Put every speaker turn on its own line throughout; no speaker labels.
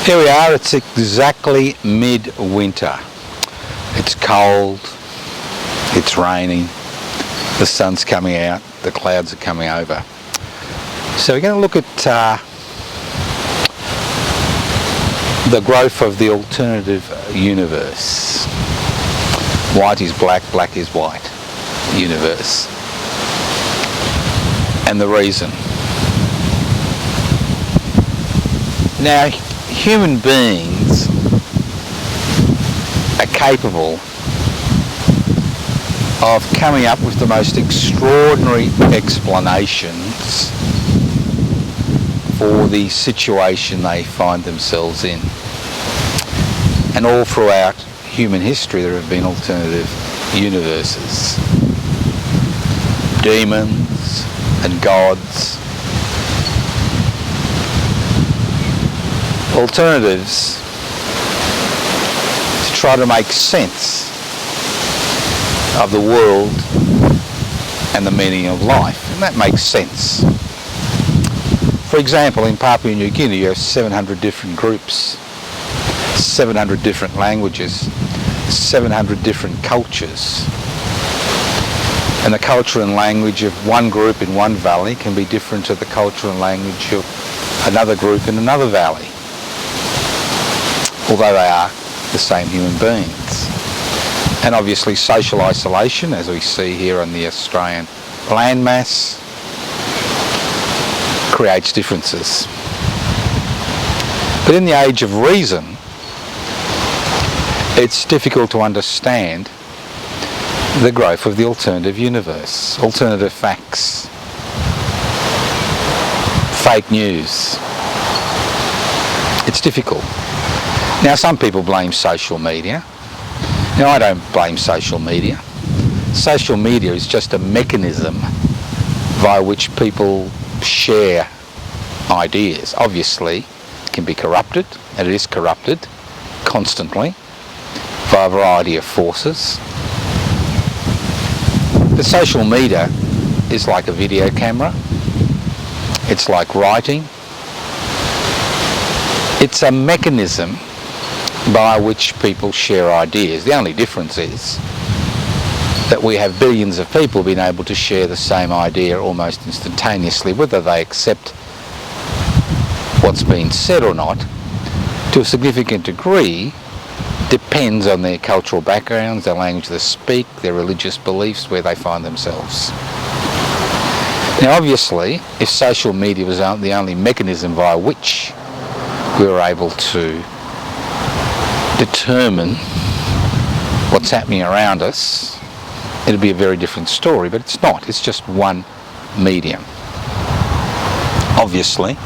Here we are, it's exactly mid-winter. It's cold, it's raining, the sun's coming out, the clouds are coming over. So we're going to look at the growth of the alternative universe. White is black, black is white universe. And the reason. Now, human beings are capable of coming up with the most extraordinary explanations for the situation they find themselves in. And all throughout human history there have been alternative universes. Demons and gods. Alternatives to try to make sense of the world and the meaning of life, and that makes sense. For example, in Papua New Guinea you have 700 different groups, 700 different languages, 700 different cultures, and the culture and language of one group in one valley can be different to the culture and language of another group in another valley, although they are the same human beings. And obviously social isolation, as we see here on the Australian landmass, creates differences. But in the age of reason, it's difficult to understand the growth of the alternative universe, alternative facts, fake news. It's difficult. Now, some people blame social media. Now, I don't blame social media. Social media is just a mechanism by which people share ideas. Obviously, it can be corrupted, and it is corrupted constantly by a variety of forces. But social media is like a video camera. It's like writing. It's a mechanism by which people share ideas. The only difference is that we have billions of people being able to share the same idea almost instantaneously. Whether they accept what's been said or not, to a significant degree, depends on their cultural backgrounds, their language they speak, their religious beliefs, where they find themselves. Now, obviously, if social media was the only mechanism via which we were able to determine what's happening around us, it'd be a very different story, but it's not. It's just one medium. Obviously,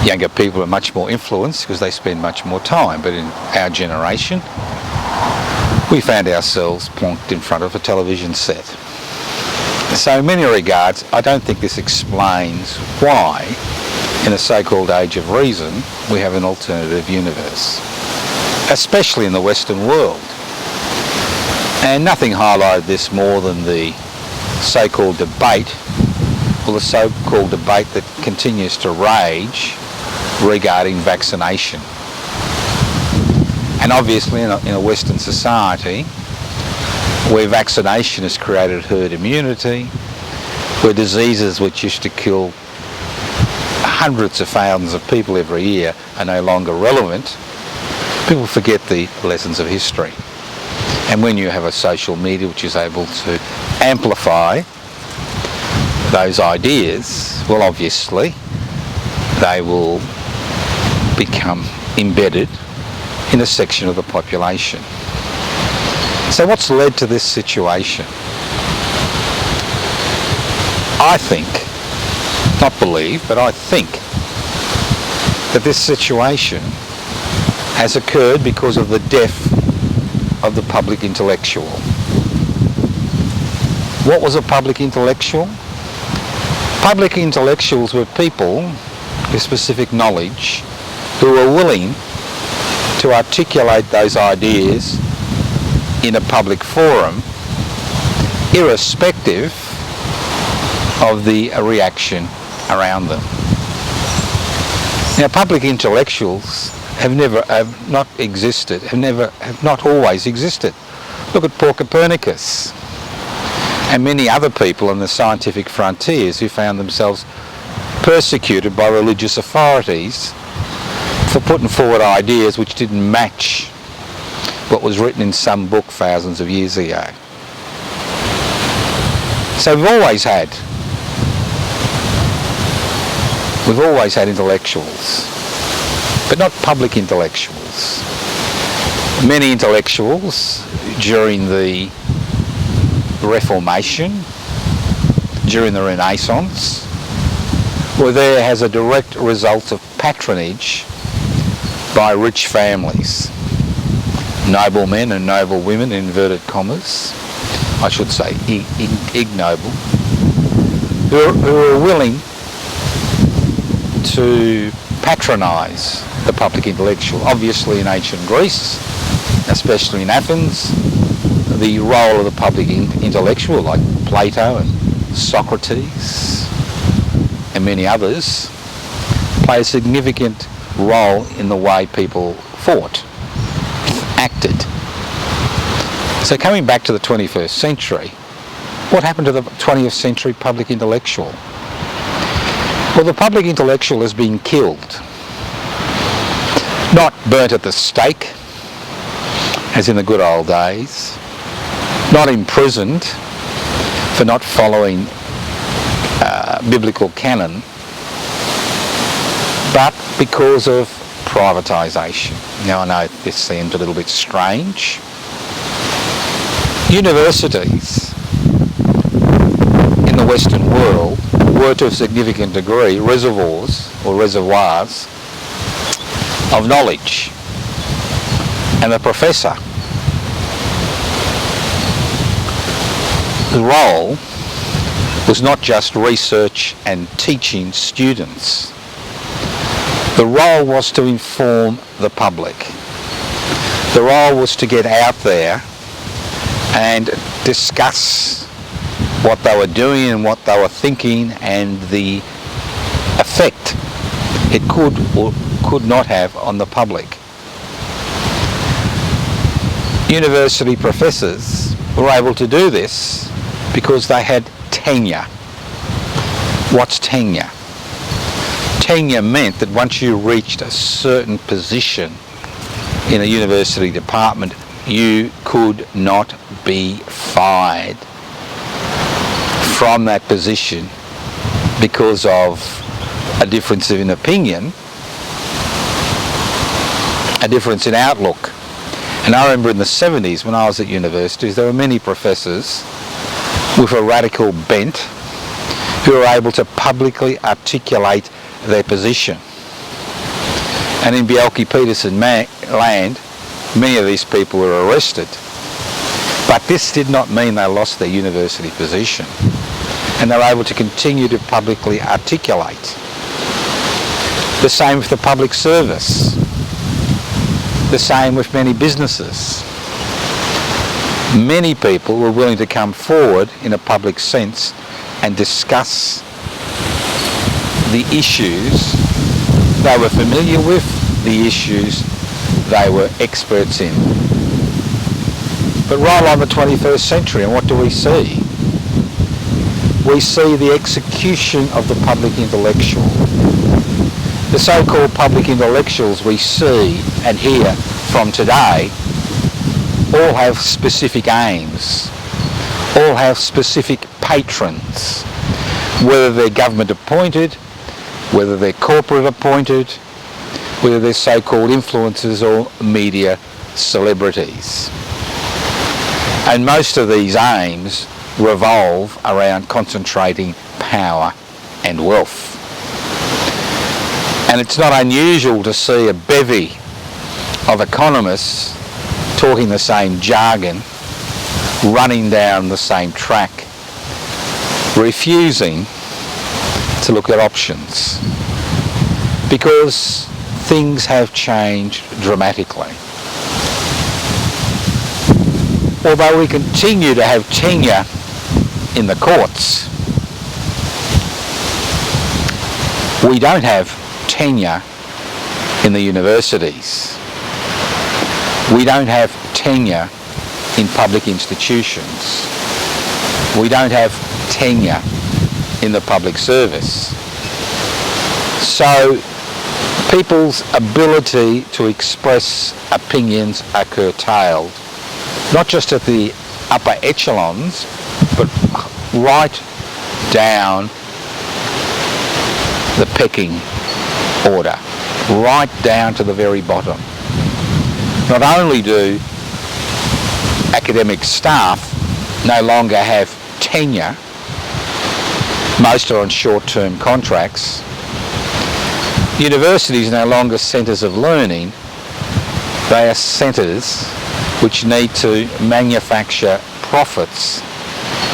younger people are much more influenced because they spend much more time, but in our generation, we found ourselves plonked in front of a television set. So in many regards, I don't think this explains why, in a so-called age of reason, we have an alternative universe, especially in the Western world. And nothing highlighted this more than the so-called debate, or the so-called debate that continues to rage regarding vaccination. And obviously in a Western society where vaccination has created herd immunity, where diseases which used to kill hundreds of thousands of people every year are no longer relevant, people forget the lessons of history. And when you have a social media which is able to amplify those ideas, well, obviously they will become embedded in a section of the population. So what's led to this situation? I think, not believe, but I think that this situation has occurred because of the death of the public intellectual. What was a public intellectual? Public intellectuals were people with specific knowledge who were willing to articulate those ideas in a public forum, irrespective of the reaction around them. Now, public intellectuals have not existed, have not always existed. Look at Paul Copernicus and many other people on the scientific frontiers who found themselves persecuted by religious authorities for putting forward ideas which didn't match what was written in some book thousands of years ago. So we've always had intellectuals, but not public intellectuals. Many intellectuals during the Reformation, during the Renaissance, were there as a direct result of patronage by rich families, noble men and noble women, in inverted commas, I should say ignoble, who were willing to patronise the public intellectual. Obviously in ancient Greece, especially in Athens, the role of the public intellectual, like Plato and Socrates and many others, play a significant role in the way people thought, acted. So coming back to the 21st century, what happened to the 20th century public intellectual? Well, the public intellectual has been killed. Not burnt at the stake, as in the good old days, not imprisoned for not following biblical canon, but because of privatisation. Now I know this seems a little bit strange. Universities in the Western world were to a significant degree reservoirs of knowledge, and the professor's role was not just research and teaching students. The role was to inform the public. The role was to get out there and discuss what they were doing and what they were thinking and the effect it could or could not have on the public. University professors were able to do this because they had tenure. What's tenure? Tenure meant that once you reached a certain position in a university department, you could not be fired from that position because of a difference in opinion, a difference in outlook. And I remember in the 70s when I was at universities, there were many professors with a radical bent who were able to publicly articulate their position. And in Bjelke-Petersen land, many of these people were arrested. But this did not mean they lost their university position, and they were able to continue to publicly articulate. The same with the public service. The same with many businesses. Many people were willing to come forward in a public sense and discuss the issues they were familiar with, the issues they were experts in. But roll on the 21st century, and what do we see? We see the execution of the public intellectual. The so-called public intellectuals we see and hear from today all have specific aims, all have specific patrons, whether they're government appointed, whether they're corporate appointed, whether they're so-called influencers or media celebrities. And most of these aims revolve around concentrating power and wealth. And it's not unusual to see a bevy of economists talking the same jargon, running down the same track, refusing to look at options, because things have changed dramatically. Although we continue to have tenure in the courts, we don't have tenure in the universities. We don't have tenure in public institutions. We don't have tenure in the public service. So people's ability to express opinions are curtailed, not just at the upper echelons, but right down the pecking order, right down to the very bottom. Not only do academic staff no longer have tenure, most are on short-term contracts, universities are no longer centres of learning, they are centres which need to manufacture profits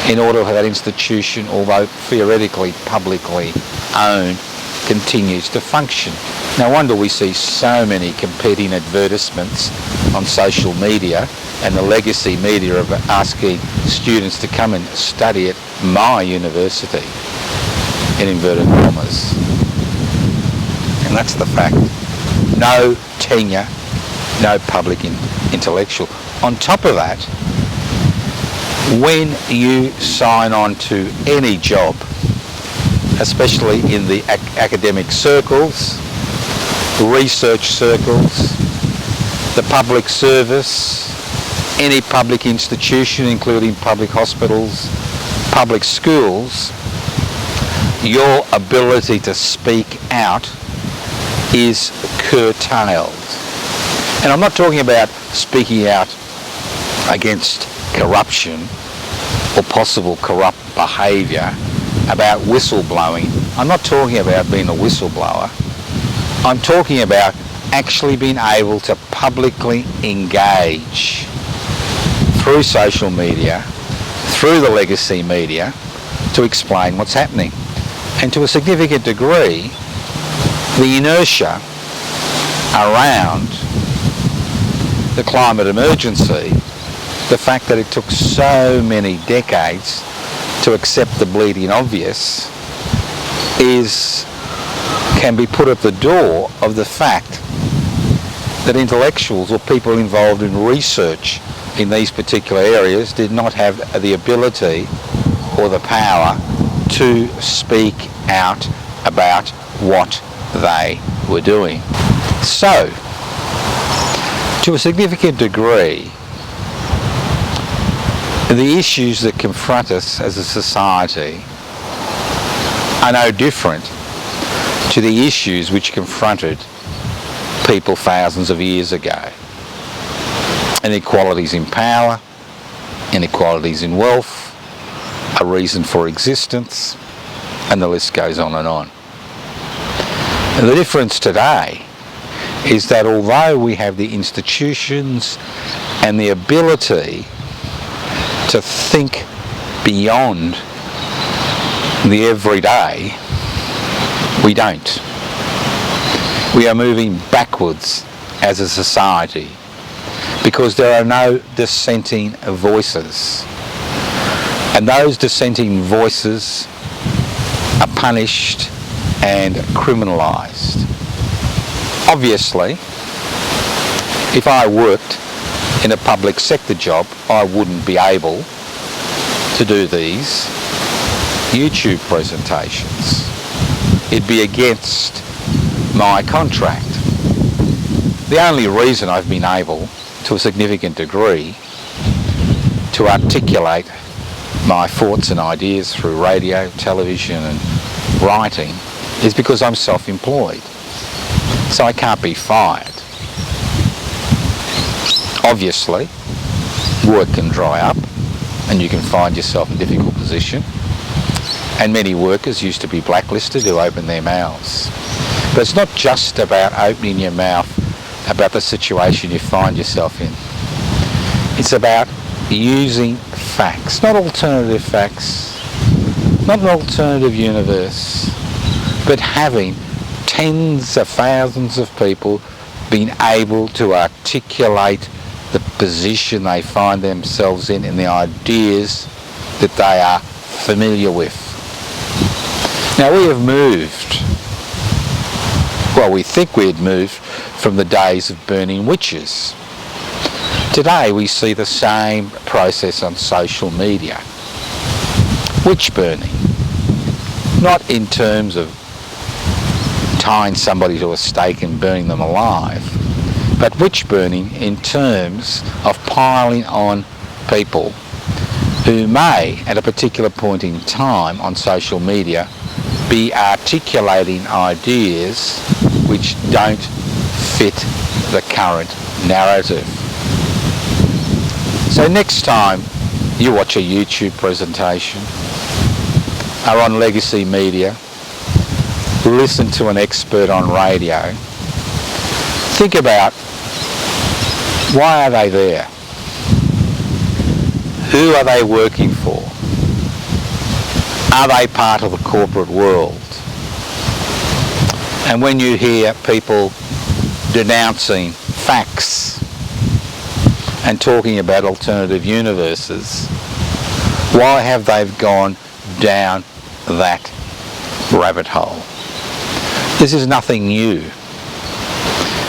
in order for that institution, although theoretically publicly owned, continues to function. No wonder we see so many competing advertisements on social media and the legacy media of asking students to come and study at my university, in inverted commas. And that's the fact. No tenure, no public intellectual. On top of that, when you sign on to any job, especially in the academic circles, research circles, the public service, any public institution, including public hospitals, public schools, your ability to speak out is curtailed. And I'm not talking about speaking out against corruption or possible corrupt behaviour, about whistleblowing. I'm not talking about being a whistleblower. I'm talking about actually being able to publicly engage through social media, through the legacy media, to explain what's happening. And to a significant degree, the inertia around the climate emergency, the fact that it took so many decades to accept the bleeding obvious, can be put at the door of the fact that intellectuals or people involved in research in these particular areas did not have the ability or the power to speak out about what they were doing. So, to a significant degree, the issues that confront us as a society are no different to the issues which confronted people thousands of years ago. Inequalities in power, inequalities in wealth, a reason for existence, and the list goes on and on. And the difference today is that although we have the institutions and the ability to think beyond the everyday, we don't. We are moving backwards as a society because there are no dissenting voices. And those dissenting voices are punished and criminalised. Obviously, if I worked in a public sector job, I wouldn't be able to do these YouTube presentations. It'd be against my contract. The only reason I've been able, to a significant degree, to articulate my thoughts and ideas through radio, television and writing is because I'm self-employed. So I can't be fired. Obviously, work can dry up and you can find yourself in a difficult position. And many workers used to be blacklisted who open their mouths. But it's not just about opening your mouth about the situation you find yourself in. It's about using facts, not alternative facts, not an alternative universe, but having tens of thousands of people being able to articulate the position they find themselves in and the ideas that they are familiar with. Now we have moved, well, we think we had moved from the days of burning witches. Today we see the same process on social media. Witch burning. Not in terms of tying somebody to a stake and burning them alive, but witch burning in terms of piling on people who may, at a particular point in time on social media, be articulating ideas which don't fit the current narrative. So next time you watch a YouTube presentation, are on legacy media, listen to an expert on radio, think about, why are they there? Who are they working for? Are they part of the corporate world? And when you hear people denouncing facts and talking about alternative universes, why have they gone down that rabbit hole? This is nothing new.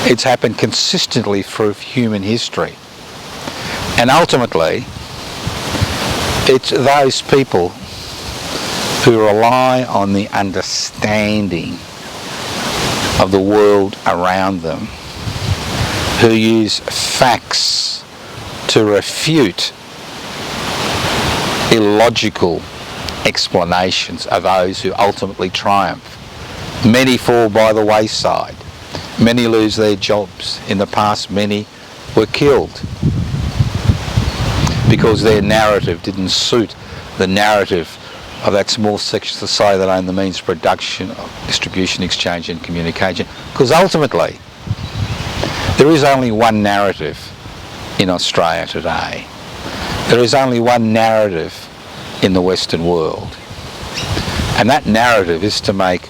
It's happened consistently through human history. And ultimately, it's those people who rely on the understanding of the world around them, who use facts to refute illogical explanations, are those who ultimately triumph. Many fall by the wayside. Many lose their jobs. In the past, many were killed because their narrative didn't suit the narrative of that small section of society that owned the means of production, distribution, exchange and communication. Because ultimately, there is only one narrative in Australia today. There is only one narrative in the Western world. And that narrative is to make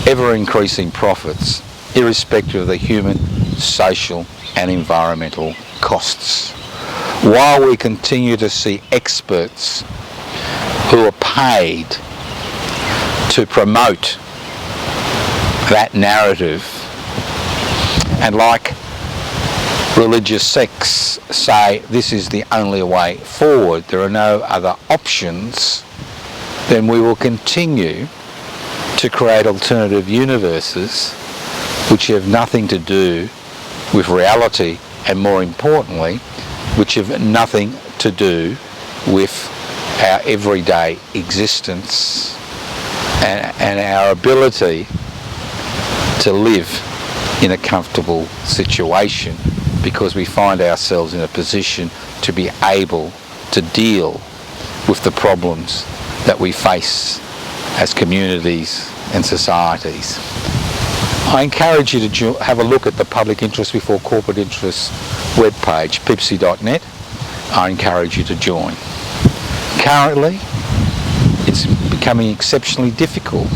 ever-increasing profits, irrespective of the human, social and environmental costs. While we continue to see experts who are paid to promote that narrative, and like religious sects say this is the only way forward, there are no other options, then we will continue to create alternative universes which have nothing to do with reality, and more importantly, which have nothing to do with our everyday existence and our ability to live in a comfortable situation, because we find ourselves in a position to be able to deal with the problems that we face as communities and societies. I encourage you to have a look at the Public Interest Before Corporate Interest webpage, pibci.net. I encourage you to join. Currently, it's becoming exceptionally difficult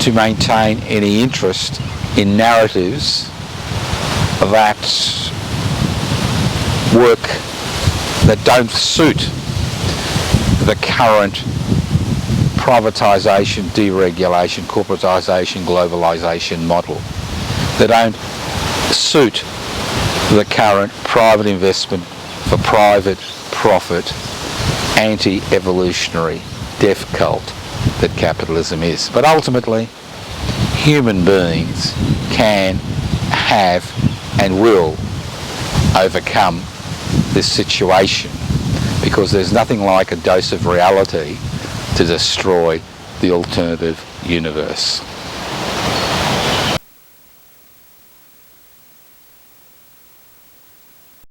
to maintain any interest in narratives that work, that don't suit the current privatisation, deregulation, corporatisation, globalisation model. They don't suit the current private investment for private profit, anti-evolutionary death cult that capitalism is. But ultimately, human beings can, have and will overcome this situation, because there's nothing like a dose of reality to destroy the alternative universe.